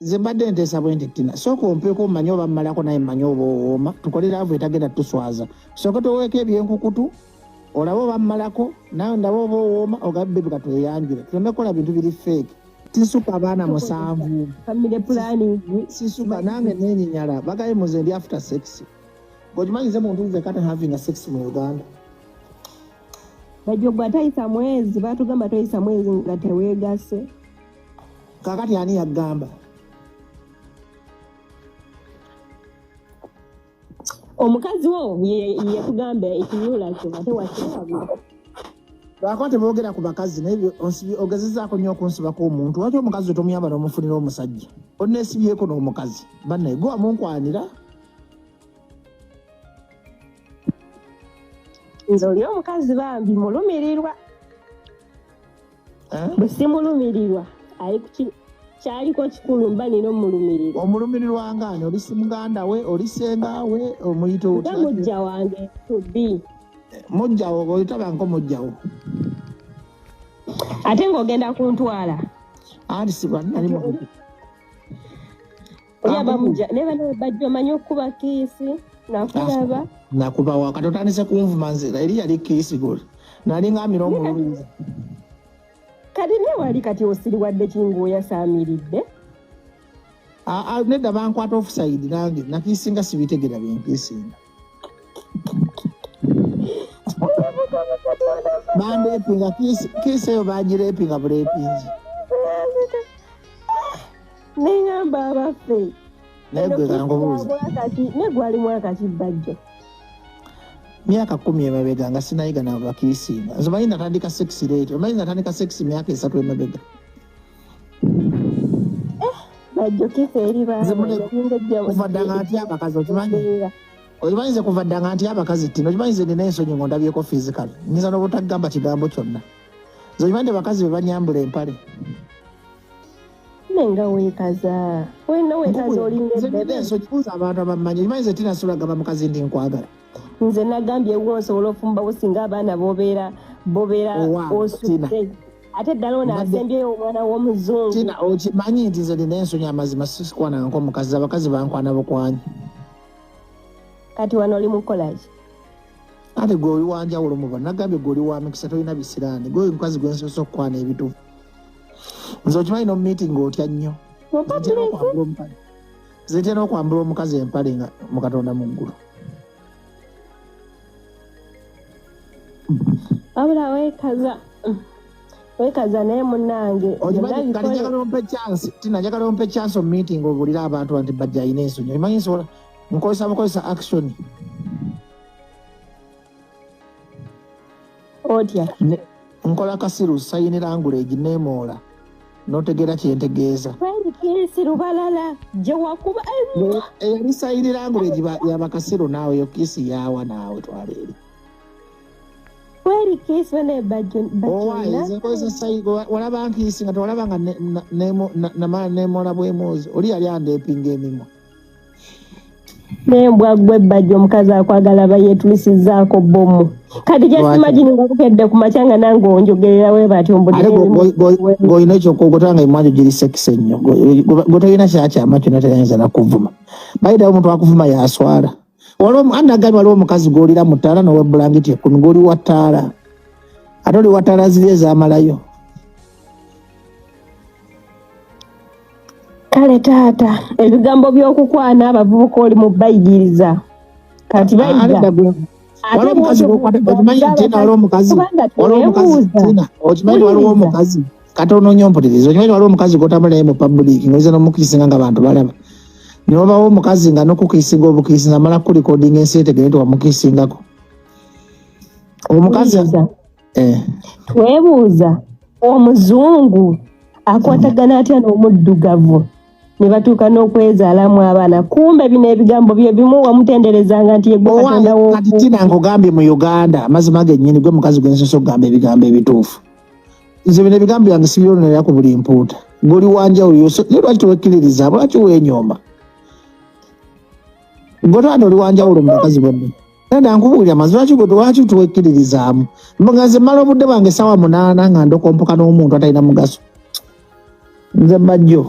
Zimbabwe ntesa bwente tina soko mpeko manyo bamalako naye manyo booma tukolera avo etagenda tuswaza soko toweke ebyenkukutu olabo bamalako nawe ndabo booma ogabbe bikatweyanjire tumekola bintu biri fake tisuka abaana musanvu family planning sisuka nange nenyinyala bagaye muzendi after sex gojimanyize muntu uze kata having a sex mu Uganda Bajjo gwatayisa mwezi batugamba toyisa mwezi nga teweegase kakati ani yagamba omukazi wo yekugamba ekinyula kyo ate wakirabira bakwate boogera ku bakazi nebyo onsibi ogezezaako nnyo okunsibako omuntu waki omukazi otomuyamba n'omufunira omusajja onneesibyeko n'omukazi bannaye gwe wamunkwanira nze oli omukazi bambi mulumirirwa bwe simulumirirwa kyaliko kikulu mba nina omulumirirwa omulumirirwa ngaani oli si muganda we oli senga we omuyita otya mujja wange tubi mujjawo olitabanko mujjawo ate ng'ogenda kuntwala anti sibanali oyaba mujja nebane Bajjo manyi okuba kiisi nakulaba nakuba wakati otandise kunvuma nzira eri yali kiisi gole nalinga amira omulunzi kati newali kati osiriwadde kinguoyasaamiridde nedda bankwata offside nange nakiisinga sibitegera byenkiisinga bandepinga kiisi eyo bagirepinga bulepingi neŋŋamba abaffe negwegangobuuzi negwali mwaka ki Bajjo myaka 10 emabega nga sinayiga nabo bakiisinga nze manyi natandika sex rate omanyi natandika sex myaka 3 emabega Bajjo kiseeri kuva ddanga nti abakazi okimanyi okimanyize kuva ddanga nti abakazi tino okimanyize nina ensonyi ngo ndabyeko physical nyinza n'obutagamba kigambo kyonna nze okimanyi nti bakazi be banyambula empale nenga weekaza wenna weekaza olingaensokibuuza abantu abamanyi okimanyize tinasulagamba mukazi ndi nkwagala nze nagambye wonsobola ofumbawo singa abaana bobeera osudde ate ddala ono asembyeyo omwana w'omuzungu tina okimanyi nti nze nina ensonyi amazima sikwananga omukazi abakazi bankwana bukwanyi kati wano oli mukolaki ate gwe oli wanjawulo muba nagambye gwe oli wa mikisa tolina bisiraani gwe mukazi gwensobosa okukwana ebituufu nze okimanyi n'omumiitingi otya nnyo nze tena okwambula omukazi empale nga mukatonda mu ggulu wabula weekaza naye munnange tinajagala ompe chance omumiitingi obuulira abantu nti Bajjo alina ensonyi okimanyi nsobola nkozesa action otya nkola kasiru sayinira language neemoola notegeera kyentegeeza kiisi lubalala gye wakuba eyali sayinira language yabakasiru naawe yo kiisi yaawa naawe twaleeri kweri kiisi bane Bajjo walaba nkiisi nga tewalaba nga namala neemoola bwemoozi oli yali andepinga emimwa nembwa gwe Bajjo omukazi akwagala bayeetulisizzaako bomu kati jasimagini nga bukedde ku makyanga nange onjogerera we bati ng'olina ekyokogotanga emwanjo giri sekise nnyo gwe tolina kyakyama kyonna teyinza nakuvuma bayitawo omuntu akuvuma yaswala anagambye waliwo omukazi gw'olira mu ttaala n'owebulangiti 10 gw'oli wa ttaala ate oli wa ttaala ziri ezamalayo kale taata ebigambo by'okukwana abavubuka oli mu bayigiriza kati bayiga waliwo omukazi katono nnyo mpuliriza okimanyi waliwo omukazi gw'otambula naye mu public ng'oyinza n'omukiisinga nga abantu balaba niwobawo omukazi nga n'okukiisinga obukiisinga amala kulikodinga ensi etegere nti wamukiisingako omukazi twebuuza omuzungu akwatagana atya n'omuddugavu ne batuuka n'okwezaalamu abaana kumbe bino ebigambo bye bimu wamutenderezanga nti yegwe Katonda wo kati tina nkugambye mu Uganda amazima gennyini gwe mukazi gwensosa okugamba ebigambo ebituufu nze bino ebigambo byange sibyonera ku buli mpuuta gweoli wanjawulo lwaki tewekkiririza lwaki weenyooma ng'otwanda oli wanjawulo mu bakazi bonna nada nkubuulira mazima lwaki tewekkiririzaamu nga nze mmala obudde bwange essaawa 8 nga ndokompoka n'omuntu atalina mugaso nze Bajjo